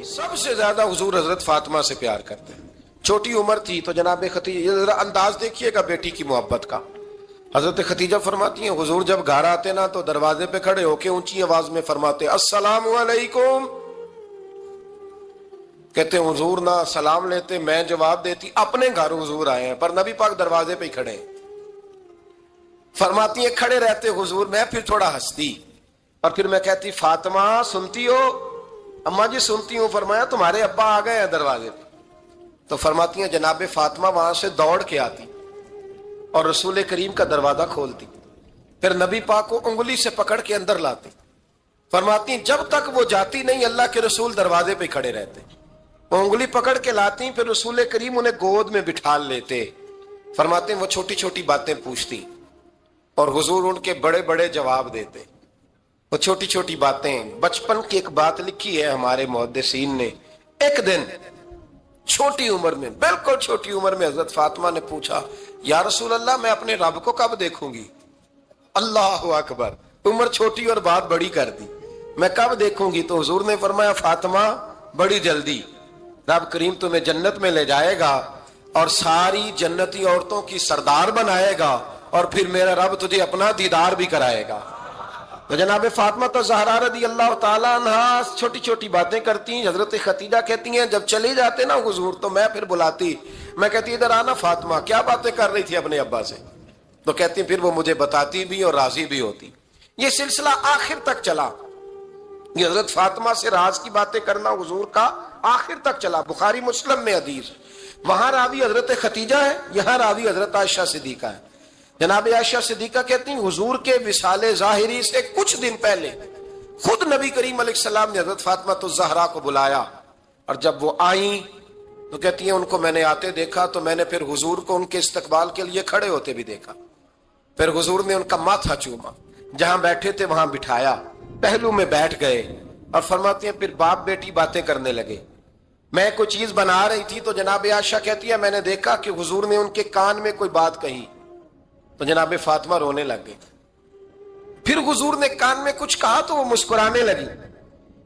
سب سے زیادہ حضور حضرت فاطمہ سے پیار کرتے ہیں. چھوٹی عمر تھی تو جناب خدیجہ، ذرا انداز دیکھیے گا بیٹی کی محبت کا. حضرت خدیجہ فرماتی ہیں حضور جب گھر آتے نا تو دروازے پہ کھڑے ہو کے اونچی آواز میں فرماتے السلام علیکم. کہتے ہیں حضور نہ سلام لیتے، میں جواب دیتی، اپنے گھر حضور آئے ہیں پر نبی پاک دروازے پہ ہی کھڑے ہیں. فرماتی ہیں کھڑے رہتے حضور، میں پھر تھوڑا ہنستی اور پھر میں کہتی فاطمہ سنتی ہو؟ اماں جی سنتی ہوں. فرمایا تمہارے ابا آ گئے ہیں دروازے پہ. تو فرماتی ہیں جناب فاطمہ وہاں سے دوڑ کے آتی اور رسول کریم کا دروازہ کھولتی، پھر نبی پاک کو انگلی سے پکڑ کے اندر لاتی. فرماتی ہیں جب تک وہ جاتی نہیں اللہ کے رسول دروازے پہ کھڑے رہتے. وہ انگلی پکڑ کے لاتی، پھر رسول کریم انہیں گود میں بٹھا لیتے. فرماتے ہیں وہ چھوٹی چھوٹی باتیں پوچھتی اور حضور ان کے بڑے بڑے جواب دیتے. وہ چھوٹی چھوٹی باتیں، بچپن کی ایک بات لکھی ہے ہمارے محدثین نے. ایک دن چھوٹی عمر میں، بالکل چھوٹی عمر میں حضرت فاطمہ نے پوچھا یا رسول اللہ میں اپنے رب کو کب دیکھوں گی؟ اللہ اکبر، عمر چھوٹی اور بات بڑی کر دی. میں کب دیکھوں گی؟ تو حضور نے فرمایا فاطمہ بڑی جلدی. رب کریم تمہیں جنت میں لے جائے گا اور ساری جنتی عورتوں کی سردار بنائے گا اور پھر میرا رب تجھے اپنا دیدار بھی کرائے گا. تو جناب فاطمہ تو زہرا رضی اللہ تعالیٰ عنہا چھوٹی چھوٹی باتیں کرتی. حضرت خدیجہ کہتی ہیں جب چلے جاتے نا حضور تو میں پھر بلاتی، میں کہتی ادھر آنا فاطمہ، کیا باتیں کر رہی تھی اپنے ابا سے؟ تو کہتی پھر وہ مجھے بتاتی بھی اور راضی بھی ہوتی. یہ سلسلہ آخر تک چلا. یہ حضرت فاطمہ سے راز کی باتیں کرنا حضور کا آخر تک چلا. بخاری مسلم میں حدیث، وہاں راوی حضرت خدیجہ ہے، یہاں راوی حضرت عائشہ صدیقہ ہے. جناب عائشہ صدیقہ کہتی ہیں حضور کے وصال ظاہری سے کچھ دن پہلے خود نبی کریم علیہ السلام نے حضرت فاطمہ الزہرا کو بلایا اور جب وہ آئیں تو کہتی ہیں ان کو میں نے آتے دیکھا تو میں نے پھر حضور کو ان کے استقبال کے لیے کھڑے ہوتے بھی دیکھا. پھر حضور نے ان کا ماتھا چوما، جہاں بیٹھے تھے وہاں بٹھایا، پہلو میں بیٹھ گئے اور فرماتی ہیں پھر باپ بیٹی باتیں کرنے لگے. میں کوئی چیز بنا رہی تھی تو جناب عائشہ کہتی ہے میں نے دیکھا کہ حضور نے ان کے کان میں کوئی بات کہی تو جناب فاطمہ رونے لگ گئی. پھر حضور نے کان میں کچھ کہا تو وہ مسکرانے لگی.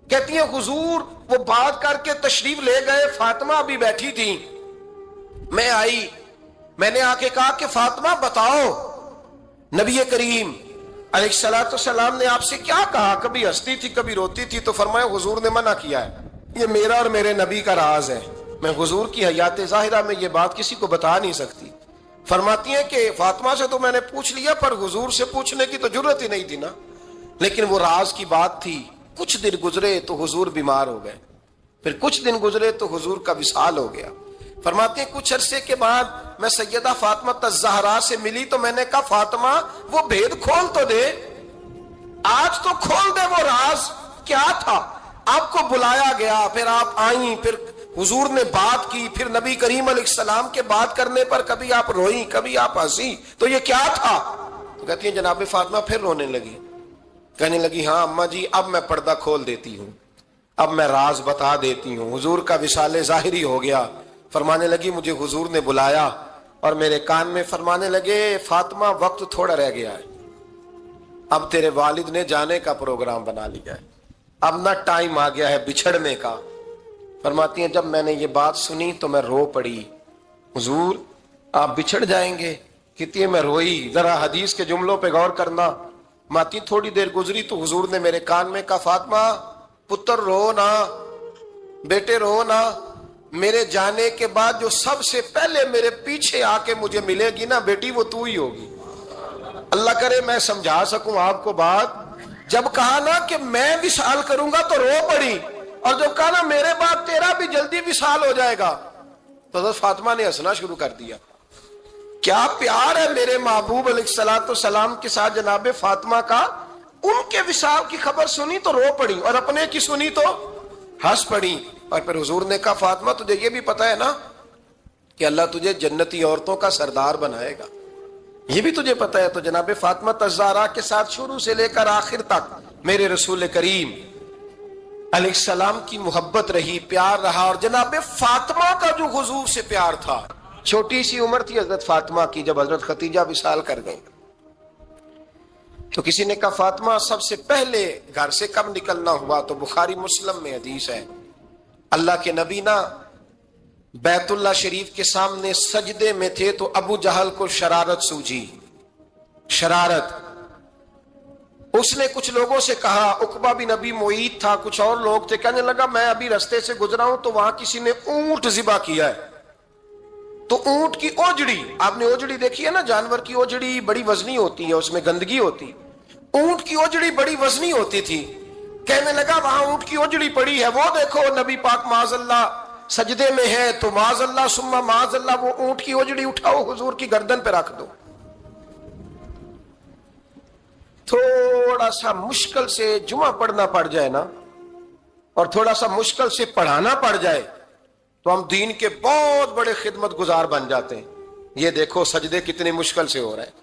کہتی ہیں حضور وہ بات کر کے تشریف لے گئے، فاطمہ ابھی بیٹھی تھی، میں آئی، میں نے آ کے کہا کہ فاطمہ بتاؤ نبی کریم علیہ الصلوۃ والسلام نے آپ سے کیا کہا؟ کبھی ہنستی تھی کبھی روتی تھی. تو فرمایا حضور نے منع کیا ہے، یہ میرا اور میرے نبی کا راز ہے، میں حضور کی حیات ظاہرہ میں یہ بات کسی کو بتا نہیں سکتی. فرماتی ہیں کہ فاطمہ سے تو میں نے پوچھ لیا پر حضور سے پوچھنے کی تو ضرورت ہی نہیں تھی نا، لیکن وہ راز کی بات تھی. کچھ دن گزرے تو حضور بیمار ہو گئے، پھر کچھ دن گزرے تو حضور کا وصال ہو گیا. فرماتی ہیں کچھ عرصے کے بعد میں سیدہ فاطمہ الزہرا سے ملی تو میں نے کہا فاطمہ وہ بھید کھول تو دے، آج تو کھول دے وہ راز کیا تھا. آپ کو بلایا گیا، پھر آپ آئیں، پھر حضور نے بات کی، پھر نبی کریم علیہ السلام کے بات کرنے پر کبھی آپ روئیں کبھی آپ ہنسی، تو یہ کیا تھا؟ تو کہتی ہیں جناب فاطمہ پھر رونے لگی، کہنے لگی ہاں اماں جی اب میں پردہ کھول دیتی ہوں، اب میں راز بتا دیتی ہوں. حضور کا وصال ظاہری ہو گیا. فرمانے لگی مجھے حضور نے بلایا اور میرے کان میں فرمانے لگے فاطمہ وقت تھوڑا رہ گیا ہے، اب تیرے والد نے جانے کا پروگرام بنا لیا ہے، اب نہ ٹائم آ گیا ہے بچھڑنے کا. فرماتی ہیں جب میں نے یہ بات سنی تو میں رو پڑی، حضور آپ بچھڑ جائیں گے؟ کہتی ہے میں روئی. ذرا حدیث کے جملوں پہ غور کرنا. ماتی تھوڑی دیر گزری تو حضور نے میرے کان میں کہا فاطمہ پتر رو نہ، بیٹے رو نہ، میرے جانے کے بعد جو سب سے پہلے میرے پیچھے آ کے مجھے ملے گی نا بیٹی وہ تو ہی ہوگی. اللہ کرے میں سمجھا سکوں آپ کو بات. جب کہا نا کہ میں وصال کروں گا تو رو پڑی، اور جب کہا نا میرے بعد تیرا بھی جلدی وصال ہو جائے گا تو حضرت فاطمہ نے ہنسنا شروع کر دیا. کیا پیار ہے میرے محبوب علیہ الصلوۃ والسلام کے ساتھ جناب فاطمہ کا. ان کے وصال کی خبر سنی تو رو پڑی اور اپنے کی سنی تو ہنس پڑی. اور پھر حضور نے کہا فاطمہ تجھے یہ بھی پتا ہے نا کہ اللہ تجھے جنتی عورتوں کا سردار بنائے گا، یہ بھی تجھے پتا ہے. تو جناب فاطمہ الزہرا کے ساتھ شروع سے لے کر آخر تک میرے رسول کریم علیہ السلام کی محبت رہی، پیار رہا. اور جناب فاطمہ کا جو حضور سے پیار تھا، چھوٹی سی عمر تھی حضرت فاطمہ کی جب حضرت خدیجہ وصال کر گئی تو کسی نے کہا فاطمہ سب سے پہلے گھر سے کب نکلنا ہوا؟ تو بخاری مسلم میں حدیث ہے اللہ کے نبی نا بیت اللہ شریف کے سامنے سجدے میں تھے تو ابو جہل کو شرارت سوجھی، شرارت۔ اس نے کچھ لوگوں سے کہا، عقبہ بن ابی معیط تھا، کچھ اور لوگ تھے، کہنے لگا میں ابھی رستے سے گزرا ہوں تو وہاں کسی نے اونٹ ذبح کیا ہے، تو اونٹ کی اوجڑی، آپ نے اوجڑی دیکھی ہے نا، جانور کی اوجڑی بڑی وزنی ہوتی ہے، اس میں گندگی ہوتی، اونٹ کی اوجڑی بڑی وزنی ہوتی تھی۔ کہنے لگا وہاں اونٹ کی اوجڑی پڑی ہے، وہ دیکھو نبی پاک معاذ اللہ سجدے میں ہے، تو معاذ اللہ ثم معاذ اللہ وہ اونٹ کی اوجڑی اٹھاؤ حضور کی گردن پہ رکھ دو۔ تھوڑا سا مشکل سے جمعہ پڑھنا پڑ جائے نا، اور تھوڑا سا مشکل سے پڑھانا پڑ جائے تو ہم دین کے بہت بڑے خدمت گزار بن جاتے ہیں۔ یہ دیکھو سجدے کتنی مشکل سے ہو رہے ہیں،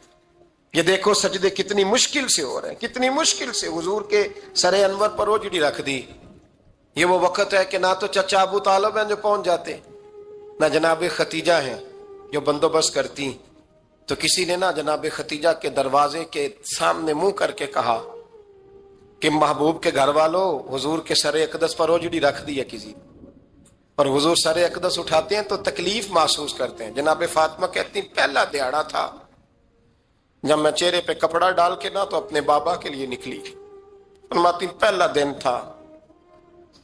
یہ دیکھو سجدے کتنی مشکل سے ہو رہے ہیں، کتنی مشکل سے حضور کے سر انور پر اوجڑی رکھ دی۔ یہ وہ وقت ہے کہ نہ تو چچا ابو طالب ہیں جو پہنچ جاتے، نہ جناب ختیجہ ہیں جو بندوبست کرتی، تو کسی نے نا جناب ختیجہ کے دروازے کے سامنے منہ کر کے کہا کہ محبوب کے گھر والوں حضور کے سر اقدس پر اوجڑی رکھ دی ہے کسی، اور حضور سر اقدس اٹھاتے ہیں تو تکلیف محسوس کرتے ہیں۔ جناب فاطمہ کہتی پہلا دیہڑا تھا جب میں چہرے پہ کپڑا ڈال کے نا تو اپنے بابا کے لیے نکلی، فرماتی پہلا دن تھا،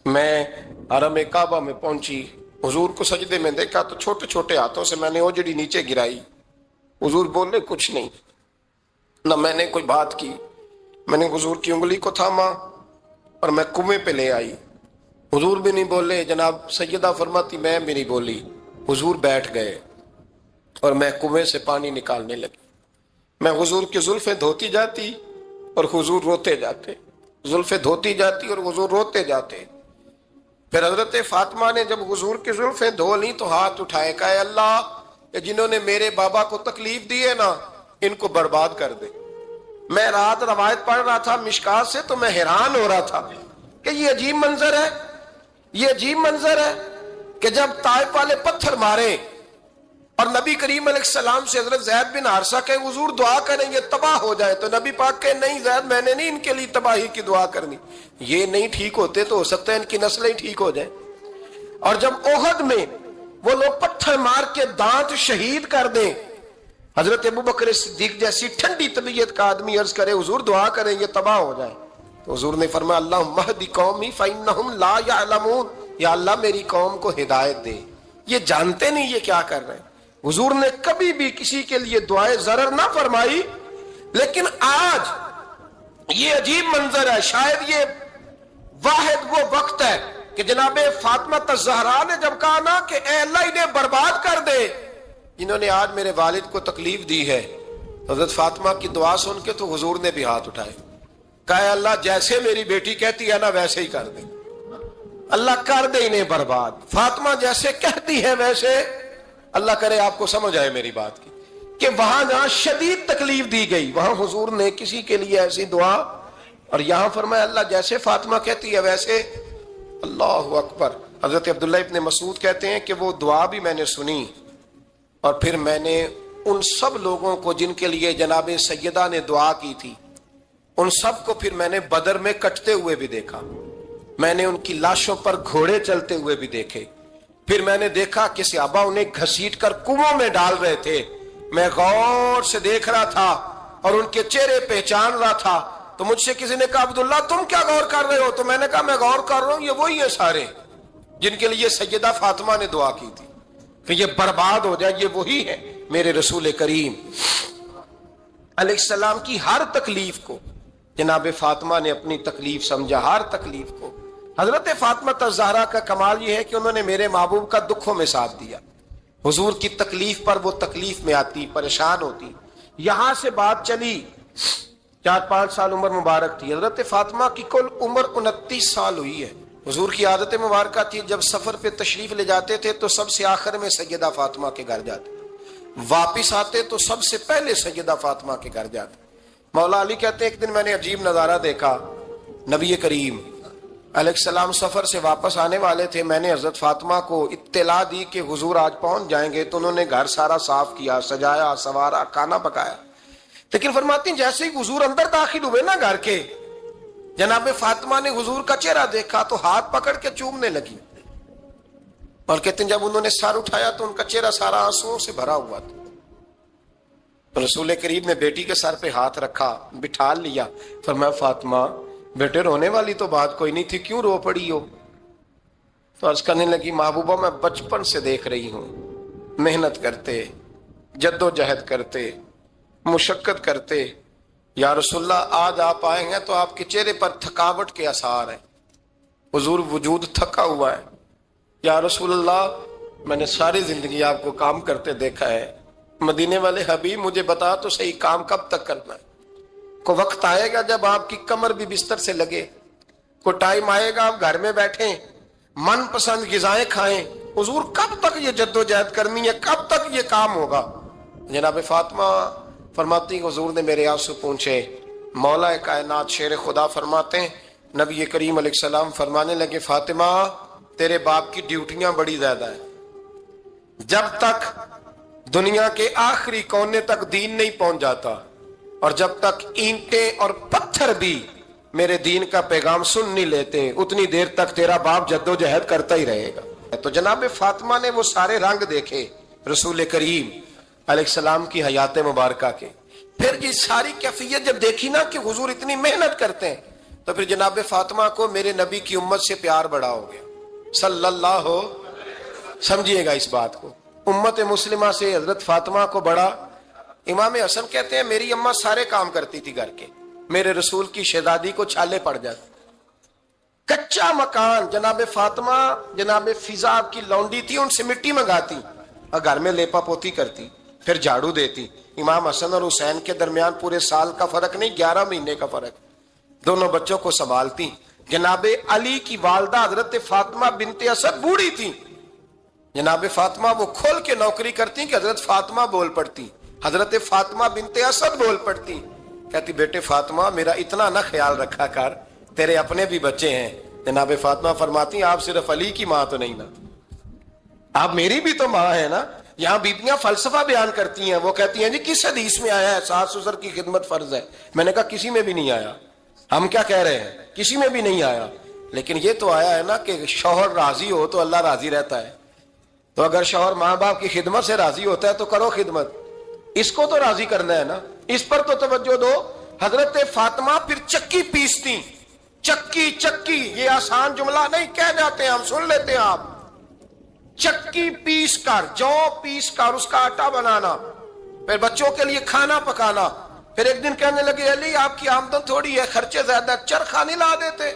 میں حرم کعبہ میں پہنچی، حضور کو سجدے میں دیکھا تو چھوٹے چھوٹے ہاتھوں سے میں نے اوجڑی نیچے گرائی، حضور بولے کچھ نہیں، نہ میں نے کوئی بات کی، میں نے حضور کی انگلی کو تھاما اور میں کنویں پہ لے آئی، حضور بھی نہیں بولے، جناب سیدہ فرماتی میں بھی نہیں بولی، حضور بیٹھ گئے اور میں کنویں سے پانی نکالنے لگی، میں حضور کی زلفیں دھوتی جاتی اور حضور روتے جاتے، زلفیں دھوتی جاتی اور حضور روتے جاتے۔ پھر حضرت فاطمہ نے جب حضور کی زلفیں دھو لی تو ہاتھ اٹھائے، کہا اللہ جنہوں نے میرے بابا کو تکلیف دی ہے نا ان کو برباد کر دے۔ میں رات روایت پڑھ رہا تھا مشکات سے تو میں حیران ہو رہا تھا کہ یہ عجیب منظر ہے، یہ عجیب منظر ہے کہ جب طائف والے پتھر مارے اور نبی کریم علیہ السلام سے حضرت زید بن حارثہ کہ حضور دعا کریں یہ تباہ ہو جائے، تو نبی پاک کہ نہیں زید میں نے نہیں ان کے لیے تباہی کی دعا کرنی، یہ نہیں ٹھیک ہوتے تو ہو سکتا ہے ان کی نسلیں ٹھیک ہو جائیں۔ اور جب احد میں وہ لوگ پتھر مار کے دانت شہید کر دیں، حضرت ابوبکر صدیق جیسی ٹھنڈی طبیعت کا آدمی عرض کرے حضور دعا کریں یہ تباہ ہو جائے، تو حضور نے فرمایا اللہم اہد قومی فإنہم لا یعلمون، یا اللہ میری قوم کو ہدایت دے، یہ جانتے نہیں یہ کیا کر رہے ہیں۔ حضور نے کبھی بھی کسی کے لیے دعائے ضرر نہ فرمائی، لیکن آج یہ عجیب منظر ہے، شاید یہ واحد وہ وقت ہے کہ جناب فاطمہ الزہرا نے جب کہا نا کہ اے اللہ انہیں برباد کر دے جنہوں نے آج میرے والد کو تکلیف دی ہے، حضرت فاطمہ کی دعا سن کے تو حضور نے بھی ہاتھ اٹھائے، کہا اے اللہ جیسے میری بیٹی کہتی ہے نا ویسے ہی کر دے، اللہ کر دے انہیں برباد، فاطمہ جیسے کہتی ہے ویسے، اللہ کرے آپ کو سمجھ آئے میری بات کی کہ وہاں جہاں شدید تکلیف دی گئی وہاں حضور نے کسی کے لیے ایسی دعا، اور یہاں فرمایا اللہ جیسے فاطمہ کہتی ہے ویسے، اللہ اکبر۔ حضرت عبداللہ ابن مسعود کہتے ہیں کہ وہ دعا بھی میں نے سنی، اور پھر میں نے ان سب لوگوں کو جن کے لیے جناب سیدہ نے دعا کی تھی ان سب کو پھر میں نے بدر میں کٹتے ہوئے بھی دیکھا، میں نے ان کی لاشوں پر گھوڑے چلتے ہوئے بھی دیکھے، پھر میں نے دیکھا کہ صحابہ انہیں گھسیٹ کر کنووں میں ڈال رہے تھے، میں غور سے دیکھ رہا تھا اور ان کے چہرے پہچان رہا تھا، تو مجھ سے کسی نے کہا عبداللہ تم کیا غور کر رہے ہو؟ تو میں نے کہا میں غور کر رہا ہوں یہ وہی ہیں سارے جن کے لیے سیدہ فاطمہ نے دعا کی تھی کہ یہ برباد ہو جائے، یہ وہی ہے میرے رسول کریم علیہ السلام کی ہر تکلیف کو جناب فاطمہ نے اپنی تکلیف سمجھا، ہر تکلیف کو۔ حضرت فاطمہ الزہرا کا کمال یہ ہے کہ انہوں نے میرے محبوب کا دکھوں میں ساتھ دیا، حضور کی تکلیف پر وہ تکلیف میں آتی، پریشان ہوتی۔ یہاں سے بات چلی 4-5 سال عمر مبارک تھی، حضرت فاطمہ کی کل عمر 29 سال ہوئی ہے۔ حضور کی عادت مبارکہ تھی جب سفر پہ تشریف لے جاتے تھے تو سب سے آخر میں سیدہ فاطمہ کے گھر جاتے، واپس آتے تو سب سے پہلے سیدہ فاطمہ کے گھر جاتے۔ مولا علی کہتے ہیں ایک دن میں نے عجیب نظارہ دیکھا، نبی کریم علیہ السلام سفر سے واپس آنے والے تھے، میں نے حضرت فاطمہ کو اطلاع دی کہ حضور آج پہنچ جائیں گے، تو انہوں نے گھر سارا صاف کیا، سجایا، سوارا، کھانا پکایا، لیکن فرماتی ہیں جیسے ہی حضور اندر داخل ہوئے نا گھر کے، جناب فاطمہ نے حضور کا چہرہ دیکھا تو ہاتھ پکڑ کے چومنے لگی، اور کہتے ہیں جب انہوں نے سر اٹھایا تو ان کا چہرہ سارا آنسوؤں سے بھرا ہوا تھا. تو رسول کریم نے بیٹی کے سر پہ ہاتھ رکھا, بٹھا لیا, فرمایا فاطمہ بیٹے رونے والی تو بات کوئی نہیں تھی, کیوں رو پڑی ہو؟ تو عرض کرنے لگی محبوبہ میں بچپن سے دیکھ رہی ہوں, محنت کرتے, جد و جہد کرتے, مشقت کرتے, یا رسول اللہ آج آپ آئے ہیں تو آپ کے چہرے پر تھکاوٹ کے آثار ہیں, حضور وجود تھکا ہوا ہے. یا رسول اللہ میں نے ساری زندگی آپ کو کام کرتے دیکھا ہے, مدینے والے حبیب مجھے بتا تو صحیح کام کب تک کرنا ہے؟ کوئی وقت آئے گا جب آپ کی کمر بھی بستر سے لگے, کوئی ٹائم آئے گا آپ گھر میں بیٹھیں, من پسند غذائیں کھائیں, حضور کب تک یہ جد و جہد کرنی ہے, کب تک یہ کام ہوگا؟ جناب فاطمہ فرماتی حضور نے میرے آنسو پوچھے. مولا کائنات شیر خدا فرماتے ہیں نبی کریم علیہ السلام فرمانے لگے فاطمہ تیرے باپ کی ڈیوٹیاں بڑی زیادہ ہیں, جب تک دنیا کے آخری کونے تک دین نہیں پہنچ جاتا اور جب تک اینٹیں اور پتھر بھی میرے دین کا پیغام سن نہیں لیتے اتنی دیر تک تیرا باپ جد و جہد کرتا ہی رہے گا. تو جناب فاطمہ نے وہ سارے رنگ دیکھے رسول کریم علیہ السلام کی حیات مبارکہ کے. پھر یہ ساری کیفیت جب دیکھی نا کہ حضور اتنی محنت کرتے ہیں تو پھر جناب فاطمہ کو میرے نبی کی امت سے پیار بڑا ہو گیا صلی اللہ ہو. سمجھیے گا اس بات کو, امت مسلمہ سے حضرت فاطمہ کو بڑا. امام حسن کہتے ہیں میری اماں سارے کام کرتی تھی گھر کے, میرے رسول کی شہزادی کو چھالے پڑ جاتے. کچا مکان جناب فاطمہ جناب فضا کی لونڈی تھی, ان سے مٹی منگاتی اور گھر میں لیپا پوتی کرتی, پھر جھاڑو دیتی. امام حسن اور حسین کے درمیان پورے سال کا فرق نہیں, 11 مہینے کا فرق. دونوں بچوں کو سنبھالتی. جناب علی کی والدہ حضرت فاطمہ بنت اسد بوڑھی تھی, جناب فاطمہ وہ کھول کے نوکری کرتی کہ حضرت فاطمہ بول پڑتی, حضرت فاطمہ بنت اسد بول پڑتی. کہتی بیٹے فاطمہ میرا اتنا نہ خیال رکھا کر, تیرے اپنے بھی بچے ہیں. جناب فاطمہ فرماتی آپ صرف علی کی ماں تو نہیں نا, آپ میری بھی تو ماں ہے نا. یہاں بیبیاں فلسفہ بیان کرتی ہیں, وہ کہتی ہیں جی کس حدیث میں آیا ہے ساس سسر کی خدمت فرض ہے؟ میں نے کہا کسی میں بھی نہیں آیا. ہم کیا کہہ رہے ہیں, کسی میں بھی نہیں آیا, لیکن یہ تو آیا ہے نا کہ شوہر راضی ہو تو اللہ راضی رہتا ہے. تو اگر شوہر ماں باپ کی خدمت سے راضی ہوتا ہے تو کرو خدمت, اس کو تو راضی کرنا ہے نا, اس پر تو توجہ دو. حضرت فاطمہ پھر چکی پیستی. چکی چکی یہ آسان جملہ نہیں, کہہ جاتے ہیں ہم, سن لیتے ہیں آپ. چکی پیس کر, جو پیس کر اس کا آٹا بنانا, پھر بچوں کے لیے کھانا پکانا. پھر ایک دن کہنے لگے علی آپ کی آمدن تھوڑی ہے, خرچے زیادہ, چرخا نہیں لا دیتے.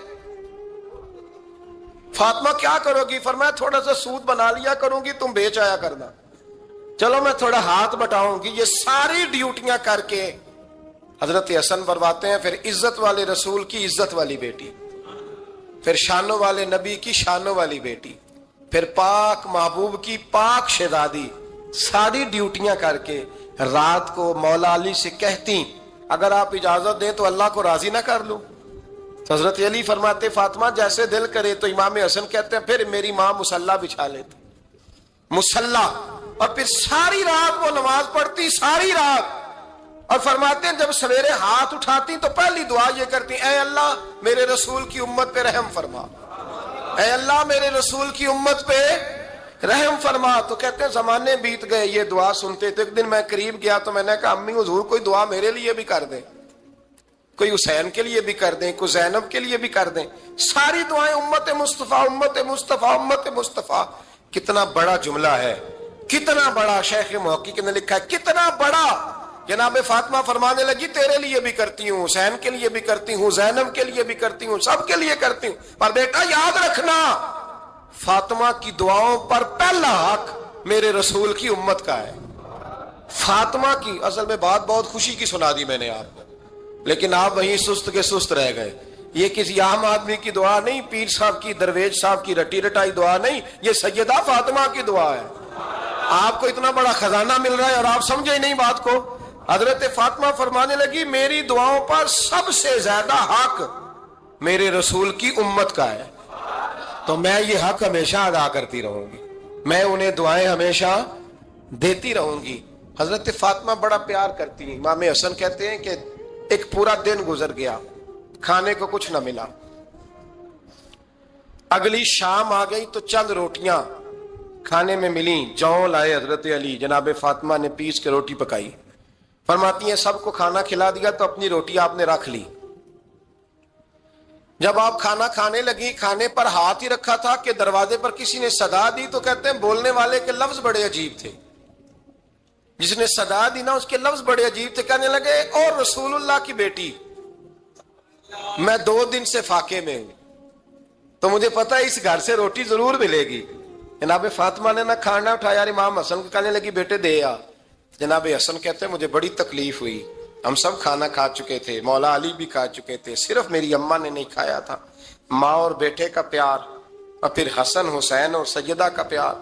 فاطمہ کیا کرو گی؟ فرمایا تھوڑا سا سود بنا لیا کروں گی, تم بیچ آیا کرنا. چلو میں تھوڑا ہاتھ بٹاؤں گی. یہ ساری ڈیوٹیاں کر کے حضرت حسن برواتے ہیں. پھر عزت والے رسول کی عزت والی بیٹی, پھر شانوں والے نبی کی شانوں والی بیٹی, پھر پاک محبوب کی پاک شہزادی, ساری ڈیوٹیاں کر کے رات کو مولا علی سے کہتی اگر آپ اجازت دیں تو اللہ کو راضی نہ کر لوں. تو حضرت علی فرماتے فاطمہ جیسے دل کرے. تو امام حسن کہتے ہیں پھر میری ماں مصلا بچھا لیتی, مصلا, اور پھر ساری رات وہ نماز پڑھتی, ساری رات. اور فرماتے ہیں جب سویرے ہاتھ اٹھاتی تو پہلی دعا یہ کرتی اے اللہ میرے رسول کی امت پہ رحم فرما, اے اللہ میرے رسول کی امت پہ رحم فرما. تو کہتے ہیں زمانے بیت گئے یہ دعا سنتے. تو ایک دن میں قریب گیا تو میں نے کہا امی حضور کوئی دعا میرے لیے بھی کر دیں, کوئی حسین کے لیے بھی کر دیں, کوئی زینب کے لیے بھی کر دیں. ساری دعائیں امت مصطفیٰ امت مصطفیٰ امت مصطفیٰ. کتنا بڑا جملہ ہے, کتنا بڑا. شیخ محقق نے لکھا ہے کتنا بڑا. جناب فاطمہ فرمانے لگی تیرے لیے بھی کرتی ہوں, حسین کے لیے بھی کرتی ہوں, زینب کے لیے بھی کرتی ہوں, سب کے لیے کرتی ہوں. پر بیٹا یاد رکھنا فاطمہ کی دعاؤں پر پہلا حق میرے رسول کی امت کا ہے. فاطمہ کی اصل میں بات بہت خوشی کی سنا دی میں نے آپ کو, لیکن آپ وہیں سست کے سست رہ گئے. یہ کسی عام آدمی کی دعا نہیں, پیر صاحب کی, درویش صاحب کی رٹی رٹائی دعا نہیں, یہ سیدہ فاطمہ کی دعا ہے. آپ کو اتنا بڑا خزانہ مل رہا ہے اور آپ سمجھے ہی نہیں بات کو. حضرت فاطمہ فرمانے لگی میری دعاؤں پر سب سے زیادہ حق میرے رسول کی امت کا ہے, تو میں یہ حق ہمیشہ ادا کرتی رہوں گی, میں انہیں دعائیں ہمیشہ دیتی رہوں گی. حضرت فاطمہ بڑا پیار کرتی ہیں. امام حسن کہتے ہیں کہ ایک پورا دن گزر گیا, کھانے کو کچھ نہ ملا. اگلی شام آ گئی تو چند روٹیاں کھانے میں ملی جوں لائے حضرت علی، جناب فاطمہ نے پیس کے روٹی پکائی، فرماتی ہیں سب کو کھانا کھلا دیا تو اپنی روٹی آپ نے رکھ لی۔ جب آپ کھانا کھانے لگی، کھانے پر ہاتھ ہی رکھا تھا کہ دروازے پر کسی نے صدا دی، تو کہتے ہیں بولنے والے کے لفظ بڑے عجیب تھے، جس نے صدا دی نا اس کے لفظ بڑے عجیب تھے، کہنے لگے اور رسول اللہ کی بیٹی، میں 2 دن سے فاقے میں ہوں، تو مجھے پتا ہے اس گھر سے روٹی ضرور ملے گی۔ جناب فاطمہ نے نہ کھانا اٹھایا، امام حسن کو کہنے لگی بیٹے دے آ۔ جناب حسن کہتے ہیں مجھے بڑی تکلیف ہوئی، ہم سب کھانا کھا چکے تھے، مولا علی بھی کھا چکے تھے، صرف میری اماں نے نہیں کھایا تھا۔ ماں اور بیٹے کا پیار، اور پھر حسن حسین اور سیدہ کا پیار۔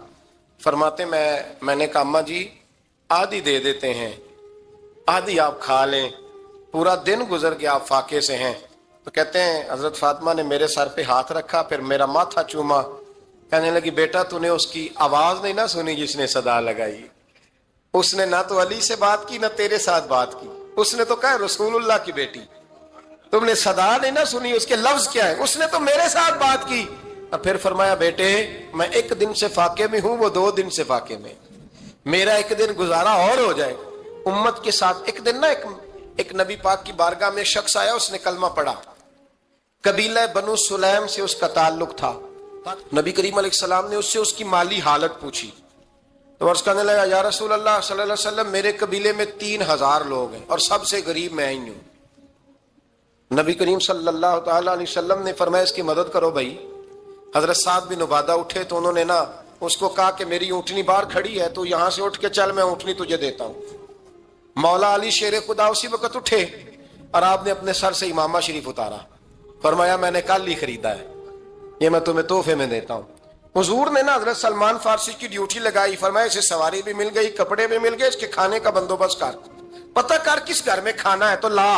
فرماتے میں نے کہا اماں جی آدھی دے دیتے ہیں، آدھی آپ کھا لیں، پورا دن گزر گیا آپ فاقے سے ہیں۔ تو کہتے ہیں حضرت فاطمہ نے میرے سر پہ ہاتھ رکھا، پھر میرا ماتھا چوما، کہنے لگی بیٹا تو نے اس کی آواز نہیں نہ سنی جس نے صدا لگائی، اس نے نہ تو علی سے بات کی نہ تیرے ساتھ بات کی، اس نے تو کہا رسول اللہ کی بیٹی، تم نے صدا نہیں نہ سنی، اس کے لفظ کیا ہے، اس نے تو میرے ساتھ بات کی۔ اور پھر فرمایا بیٹے میں 1 دن سے فاقے میں ہوں، وہ 2 دن سے فاقے میں، میرا 1 دن گزارا اور ہو جائے امت کے ساتھ۔ ایک دن نا ایک نبی پاک کی بارگاہ میں شخص آیا، اس نے کلمہ پڑھا، قبیلہ بنو سلیم سے اس کا تعلق تھا۔ نبی کریم علیہ السلام نے اس سے اس کی مالی حالت پوچھی، تو عرض کرنے لگا یا رسول اللہ صلی اللہ علیہ وسلم میرے قبیلے میں 3000 لوگ ہیں اور سب سے غریب میں ہی ہوں۔ نبی کریم صلی اللہ تعالی علیہ وسلم نے فرمایا اس کی مدد کرو بھائی۔ حضرت سعد بن عبادہ اٹھے تو انہوں نے نا اس کو کہا کہ میری اونٹنی باہر کھڑی ہے تو یہاں سے اٹھ کے چل، میں اونٹنی تجھے دیتا ہوں۔ مولا علی شیر خدا اسی وقت اٹھے اور آپ نے اپنے سر سے امامہ شریف اتارا، فرمایا میں نے کل ہی خریدا ہے، یہ میں تمہیں تحفے میں دیتا ہوں۔ حضور نے نا حضرت سلمان فارسی کی ڈیوٹی لگائی، فرمایا اسے سواری بھی مل گئی، کپڑے بھی مل گئے، اس کے کھانے کا بندوبست کر، پتہ کر کس گھر میں کھانا ہے تو لا۔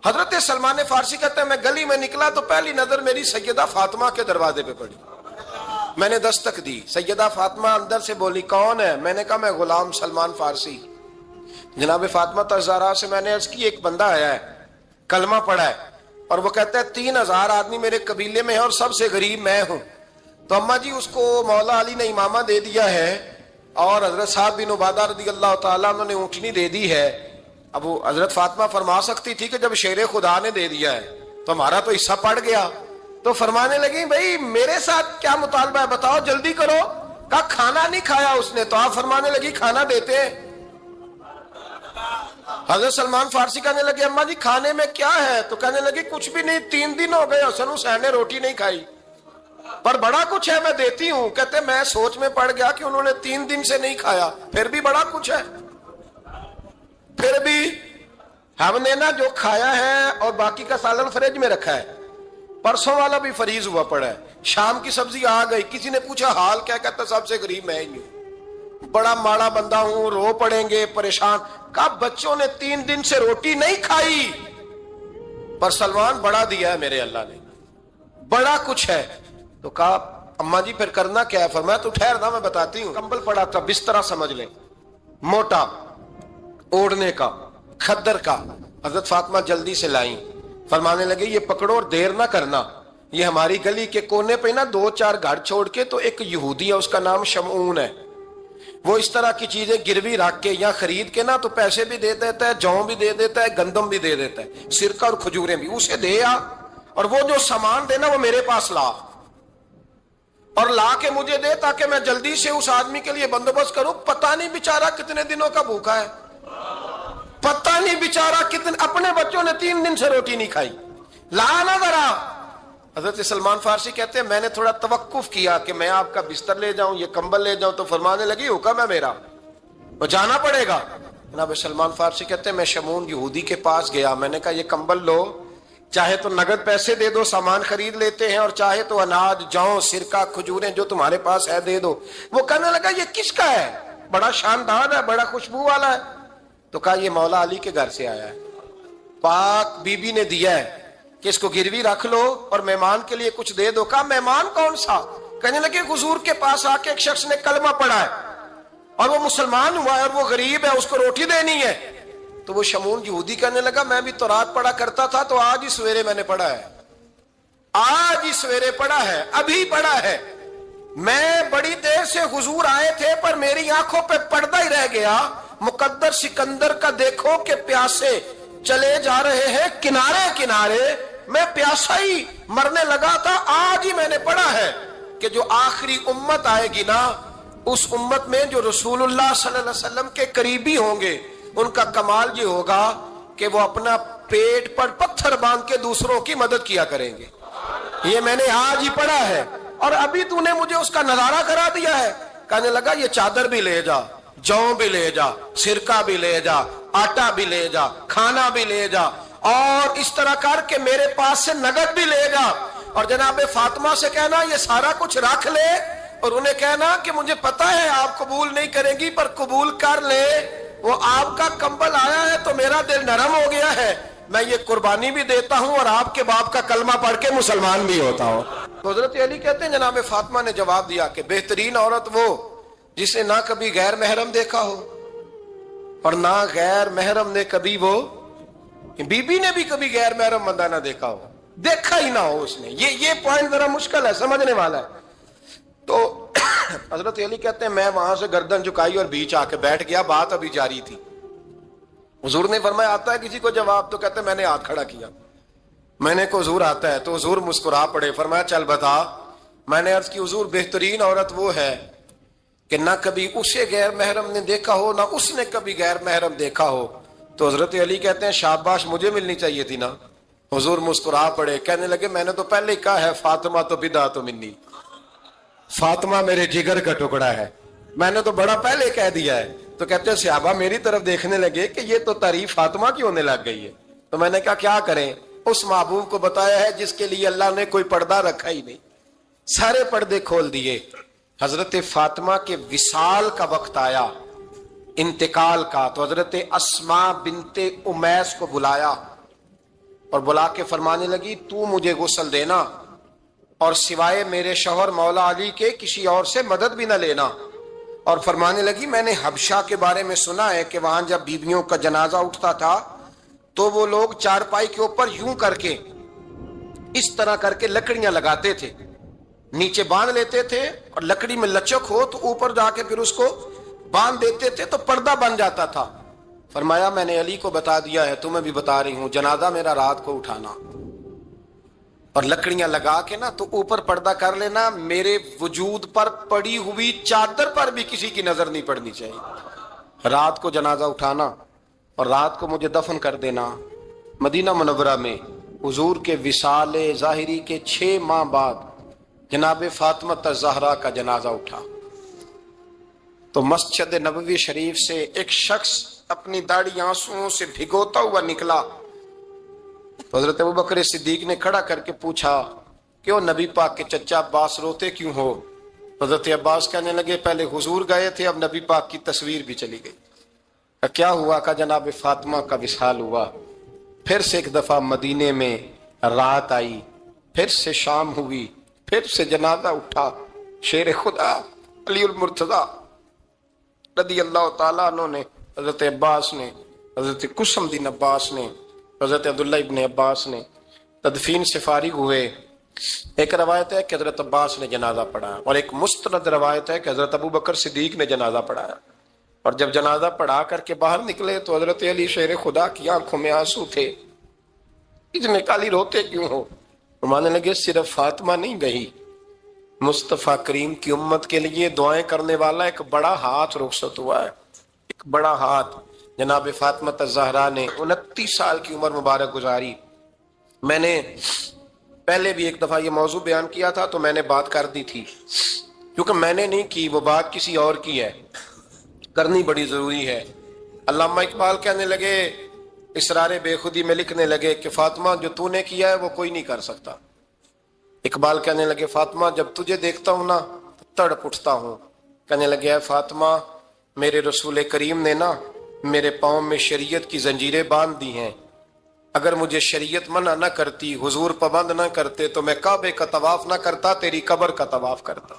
حضرت سلمان فارسی کہتے ہیں میں گلی میں نکلا تو پہلی نظر میری سیدہ فاطمہ کے دروازے پہ پڑی، میں نے دستک دی، سیدہ فاطمہ اندر سے بولی کون ہے؟ میں نے کہا میں غلام سلمان فارسی۔ جناب فاطمہ الزہرا سے میں نے عرض کی ایک بندہ آیا ہے، کلمہ پڑھا ہے، اور وہ کہتا ہے 3000 آدمی میرے قبیلے میں ہیں اور سب سے غریب میں ہوں، تو اماں جی اس کو مولا علی نے امامہ دے دیا ہے اور حضرت سعد بن عبادہ رضی اللہ تعالیٰ عنہ نے اونٹنی دے دی ہے۔ اب وہ حضرت فاطمہ فرما سکتی تھی کہ جب شیر خدا نے دے دیا ہے تو ہمارا تو حصہ پڑ گیا، تو فرمانے لگی بھئی میرے ساتھ کیا مطالبہ ہے بتاؤ جلدی کرو۔ کہا کھانا نہیں کھایا اس نے، تو آپ فرمانے لگی کھانا دیتے ہیں۔ حضرت سلمان فارسی کہنے لگے اماں جی کھانے میں کیا ہے؟ تو کہنے لگی کچھ بھی نہیں، 3 دن ہو گئے حسن حسین نے روٹی نہیں کھائی، پر بڑا کچھ ہے میں دیتی ہوں۔ کہتے میں سوچ میں پڑ گیا کہ انہوں نے 3 دن سے نہیں کھایا، پھر بھی بڑا کچھ ہے، پھر بھی ہم نے نا جو کھایا ہے اور باقی کا سالن فریج میں رکھا ہے، پرسوں والا بھی فریز ہوا پڑا ہے، شام کی سبزی آ گئی، کسی نے پوچھا حال کیا؟ کہتا سب سے غریب میں ہی ہوں، بڑا ماڑا بندہ ہوں، رو پڑیں گے پریشان۔ کہا بچوں نے 3 دن سے روٹی نہیں کھائی، پر سلمان بڑا دیا ہے میرے اللہ نے، بڑا کچھ ہے۔ تو کہا اماں جی پھر کرنا کیا ہے؟ فرمایا تو ٹھہر نا میں بتاتی ہوں۔ کمبل پڑا تھا، بسترا سمجھ لیں، موٹا اوڑھنے کا، کھدر کا، حضرت فاطمہ جلدی سے لائیں، فرمانے لگے یہ پکڑو اور دیر نہ کرنا، یہ ہماری گلی کے کونے پہ نا 2-4 گھر چھوڑ کے تو ایک یہودی ہے اس کا نام شمعون ہے، وہ اس طرح کی چیزیں گروی رکھ کے یا خرید کے نا تو پیسے بھی دے دیتا ہے، جوں بھی دے دیتا ہے، گندم بھی دے دیتا ہے، سرکہ اور کھجوریں بھی، اسے دے آ اور وہ جو سامان دینا وہ میرے پاس لا اور لا کے مجھے دے تاکہ میں جلدی سے اس آدمی کے لیے بندوبست کروں۔ پتہ نہیں بیچارہ کتنے دنوں کا بھوکا ہے، پتہ نہیں بیچارہ کتنے، اپنے بچوں نے 3 دن سے روٹی نہیں کھائی، لا نہ ذرا۔ حضرت سلمان فارسی کہتے ہیں میں نے تھوڑا توقف کیا کہ میں آپ کا بستر لے جاؤں، یہ کمبل لے جاؤں، تو فرمانے لگی حکم ہے میرا، وہ جانا پڑے گا۔ جناب سلمان فارسی کہتے ہیں میں شمعون یہودی کے پاس گیا، میں نے کہا یہ کمبل لو، چاہے تو نگد پیسے دے دو، سامان خرید لیتے ہیں، اور چاہے تو اناج، جوں، سرکہ، کھجوریں جو تمہارے پاس ہے دے دو۔ وہ کہنے لگا یہ کس کا ہے؟ بڑا شاندار ہے، بڑا خوشبو والا ہے۔ تو کہا یہ مولا علی کے گھر سے آیا ہے، پاک بی بی نے دیا ہے کہ اس کو گروی رکھ لو اور مہمان کے لیے کچھ دے دو۔ کہا مہمان کون سا؟ کہنے لگے حضور کے پاس آ کے ایک شخص نے کلمہ پڑھا ہے اور وہ مسلمان ہوا ہے اور وہ غریب ہے، اس کو روٹی دینی ہے۔ تو وہ شمعون یہودی کہنے لگا میں بھی تورات پڑھا کرتا تھا، تو آج ہی سویرے میں نے پڑھا ہے، آج ہی سویرے پڑھا ہے، ابھی پڑھا ہے، میں بڑی دیر سے حضور آئے تھے پر میری آنکھوں پہ پردہ ہی رہ گیا. مقدر سکندر کا دیکھو کہ پیاسے چلے جا رہے ہیں کنارے کنارے. میں پیاسا ہی مرنے لگا تھا. آج ہی میں نے پڑھا ہے کہ جو آخری امت آئے گی نا, اس امت میں جو رسول اللہ صلی اللہ علیہ وسلم کے قریبی ہوں گے, ان کا کمال یہ ہوگا کہ وہ اپنا پیٹ پر پتھر باندھ کے دوسروں کی مدد کیا کریں گے. یہ میں نے آج ہی پڑھا ہے اور ابھی تو نے مجھے اس کا نظارہ کرا دیا ہے. کہنے لگا یہ چادر بھی لے جا, جو بھی لے جا, سرکہ بھی لے جا, آٹا بھی لے جا, کھانا بھی لے جا, اور اس طرح کر کے میرے پاس سے نگد بھی لے جا, اور جناب فاطمہ سے کہنا یہ سارا کچھ رکھ لے, اور انہیں کہنا کہ مجھے پتا ہے آپ قبول نہیں کریں گی پر قبول کر لے. وہ آپ کا کمبل آیا ہے تو میرا دل نرم ہو گیا ہے, میں یہ قربانی بھی دیتا ہوں اور آپ کے باپ کا کلمہ پڑھ کے مسلمان بھی ہوتا ہوں. تو حضرت علی کہتے ہیں جناب فاطمہ نے جواب دیا کہ بہترین عورت وہ جسے نہ کبھی غیر محرم دیکھا ہو اور نہ غیر محرم نے کبھی, وہ بی بی نے بھی کبھی غیر محرم بندہ نہ دیکھا ہو, دیکھا ہی نہ ہو اس نے. یہ پوائنٹ ذرا مشکل ہے, سمجھنے والا ہے. تو حضرت علی کہتے ہیں میں وہاں سے گردن جھکائی اور بیچ آ کے بیٹھ گیا, بات ابھی جاری تھی. حضور نے فرمایا آتا ہے کسی کو جواب؟ تو کہتے ہیں میں نے ہاتھ کھڑا کیا. میں نے کو حضور آتا ہے, تو حضور مسکرا پڑے. فرمایا چل بتا. میں نے عرض کی حضور بہترین عورت وہ ہے کہ نہ کبھی اسے غیر محرم نے دیکھا ہو نہ اس نے کبھی غیر محرم دیکھا ہو. تو حضرت علی کہتے ہیں شاباش, مجھے ملنی چاہیے تھی نا. حضور مسکرا پڑے, کہنے لگے میں نے تو پہلے ہی کہا ہے فاطمہ تو بدعت منی, فاطمہ میرے جگر کا ٹکڑا ہے, میں نے تو بڑا پہلے کہہ دیا ہے. تو کہتے ہیں صحابہ میری طرف دیکھنے لگے کہ یہ تو تعریف فاطمہ کی ہونے لگ گئی ہے. تو میں نے کہا کیا کریں؟ اس محبوب کو بتایا ہے جس کے لیے اللہ نے کوئی پردہ رکھا ہی نہیں, سارے پردے کھول دیے. حضرت فاطمہ کے وصال کا وقت آیا, انتقال کا. تو حضرت اسماء بنت امیس کو بلایا اور بلا کے فرمانے لگی تو مجھے غسل دینا اور سوائے میرے شوہر مولا علی کے کسی اور سے مدد بھی نہ لینا. اور فرمانے لگی میں نے حبشہ کے بارے میں سنا ہے کہ وہاں جب بیویوں کا جنازہ اٹھتا تھا تو وہ لوگ چارپائی کے اوپر یوں کر کے اس طرح کر کے لکڑیاں لگاتے تھے, نیچے باندھ لیتے تھے اور لکڑی میں لچک ہو تو اوپر جا کے پھر اس کو باندھ دیتے تھے تو پردہ بن جاتا تھا. فرمایا میں نے علی کو بتا دیا ہے, تمہیں بھی بتا رہی ہوں, جنازہ میرا رات کو اٹھانا اور لکڑیاں لگا کے نا تو اوپر پردہ کر لینا, میرے وجود پر پڑی ہوئی چادر پر بھی کسی کی نظر نہیں پڑنی چاہیے. رات کو جنازہ اٹھانا اور رات کو مجھے دفن کر دینا. مدینہ منورہ میں حضور کے وصال ظاہری کے 6 ماہ بعد جناب فاطمہ الزہرا کا جنازہ اٹھا. تو مسجد نبوی شریف سے ایک شخص اپنی داڑھی آنسوؤں سے بھگوتا ہوا نکلا. تو حضرت ابوبکر صدیق نے کھڑا کر کے پوچھا کیوں نبی پاک کے چچا عباس روتے کیوں ہو؟ حضرت عباس کہنے لگے پہلے حضور گئے تھے, اب نبی پاک کی تصویر بھی چلی گئی. کیا ہوا؟ کہ جناب فاطمہ کا وصال ہوا. پھر سے ایک دفعہ مدینے میں رات آئی, پھر سے شام ہوئی, پھر سے جنازہ اٹھا. شیر خدا علی المرتضی رضی اللہ تعالیٰ عنہ نے, حضرت عباس نے, حضرت قسم بن عباس نے, حضرت عبداللہ ابن عباس نے تدفین سے فارغ ہوئے. ایک روایت ہے کہ حضرت عباس نے جنازہ پڑھایا اور ایک مستند روایت ہے کہ حضرت ابوبکر صدیق نے جنازہ پڑھایا. اور جب جنازہ پڑھا کر کے باہر نکلے تو حضرت علی شیر خدا کی آنکھوں میں آنسو تھے. اتنے کالی روتے کیوں ہو؟ ماننے لگے صرف فاطمہ نہیں گئی, مصطفیٰ کریم کی امت کے لیے دعائیں کرنے والا ایک بڑا ہاتھ رخصت ہوا ہے, ایک بڑا ہاتھ. جناب فاطمہ الزہرا نے 29 سال کی عمر مبارک گزاری. میں نے پہلے بھی ایک دفعہ یہ موضوع بیان کیا تھا تو میں نے بات کر دی تھی, کیونکہ میں نے نہیں کی, وہ بات کسی اور کی ہے, کرنی بڑی ضروری ہے. علامہ اقبال کہنے لگے, اسرار بے خودی میں لکھنے لگے کہ فاطمہ جو تو نے کیا ہے وہ کوئی نہیں کر سکتا. اقبال کہنے لگے فاطمہ جب تجھے دیکھتا ہوں نا تڑپ اٹھتا ہوں. کہنے لگے اے فاطمہ میرے رسول کریم نے نا میرے پاؤں میں شریعت کی زنجیریں باندھ دی ہیں, اگر مجھے شریعت منع نہ کرتی, حضور پابند نہ کرتے تو میں کعبے کا طواف نہ کرتا, تیری قبر کا طواف کرتا.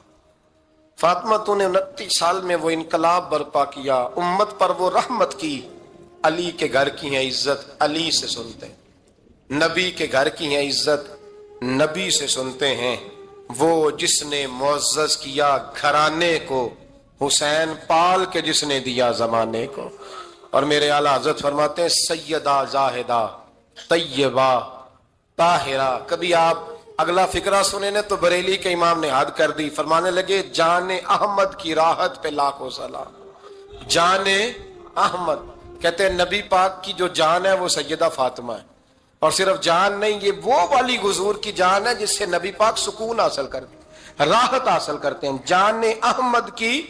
فاطمہ تو نے 29 سال میں وہ انقلاب برپا کیا, امت پر وہ رحمت کی. علی کے گھر کی ہے عزت, علی سے سنتے ہیں. نبی کے گھر کی ہے عزت, نبی سے سنتے ہیں. وہ جس نے معزز کیا گھرانے کو، حسین پال کے جس نے دیا زمانے کو۔ اور میرے اعلیٰ حضرت فرماتے ہیں سیدہ زاہدہ طیبہ طاہرہ۔ کبھی آپ اگلا فقرہ سنے نا تو بریلی کے امام نے حد کر دی، فرمانے لگے جان احمد کی راحت پہ لاکھوں سلام۔ جان احمد کہتے ہیں نبی پاک کی جو جان ہے وہ سیدہ فاطمہ ہے، اور صرف جان نہیں، یہ وہ والی حضور کی جان ہے جس سے نبی پاک سکون حاصل کرتے ہیں، راحت حاصل کرتے ہیں۔ جان احمد کی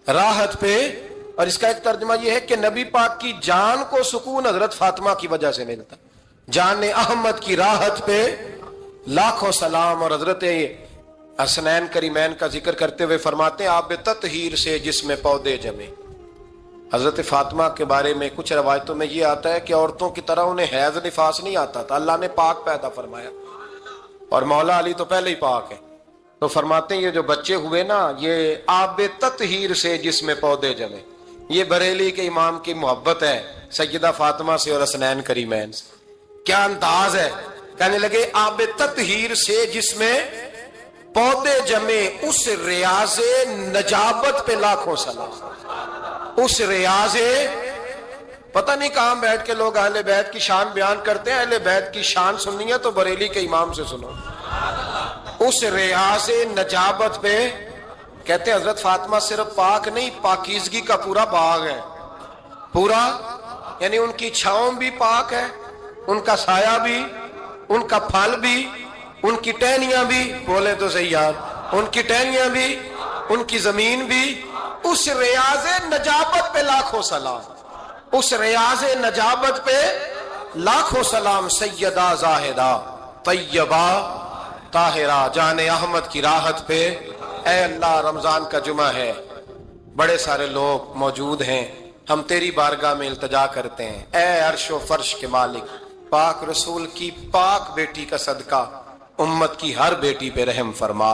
راحت پہ، اور اس کا ایک ترجمہ یہ ہے کہ نبی پاک کی جان کو سکون حضرت فاطمہ کی وجہ سے ملتا ہے۔ جان احمد کی راحت پہ لاکھوں سلام۔ اور حضرت حسنین کریمین کا ذکر کرتے ہوئے فرماتے ہیں آب تطہیر سے جس میں پودے جمے۔ حضرت فاطمہ کے بارے میں کچھ روایتوں میں یہ آتا ہے کہ عورتوں کی طرح انہیں حیض نفاس نہیں آتا تھا، اللہ نے پاک پیدا فرمایا، اور مولا علی تو پہلے ہی پاک ہے، تو فرماتے ہیں یہ جو بچے ہوئے نا یہ آب تطہیر سے جس میں پودے جمے۔ یہ بریلی کے امام کی محبت ہے سیدہ فاطمہ سے اور حسنین کریمین سے۔ کیا انداز ہے، کہنے لگے آب تطہیر سے جس میں پودے جمے، اس ریاض نجابت پہ لاکھوں سلام۔ اس ریاض، پتہ نہیں کہاں بیٹھ کے لوگ اہل بیت کی شان بیان کرتے ہیں، اہل بیت کی شان سننی ہے تو بریلی کے امام سے سنو۔ اس ریاض نجابت پہ کہتے ہیں حضرت فاطمہ صرف پاک نہیں، پاکیزگی کا پورا باغ ہے، پورا، یعنی ان کی چھاؤں بھی پاک ہے، ان کا سایہ بھی، ان کا پھل بھی، ان کی ٹہنیاں بھی، بولے تو صحیح یار، ان کی ٹہنیاں بھی، ان کی زمین بھی۔ اس ریاض نجابت پہ لاکھوں سلام، اس ریاض نجابت پہ لاکھوں سلام۔ سیدہ زاہدہ طیبہ طاہرہ، جان احمد کی راحت پہ۔ اے اللہ رمضان کا جمعہ ہے، بڑے سارے لوگ موجود ہیں، ہم تیری بارگاہ میں التجا کرتے ہیں، اے عرش و فرش کے مالک، پاک رسول کی پاک بیٹی کا صدقہ امت کی ہر بیٹی پہ رحم فرما۔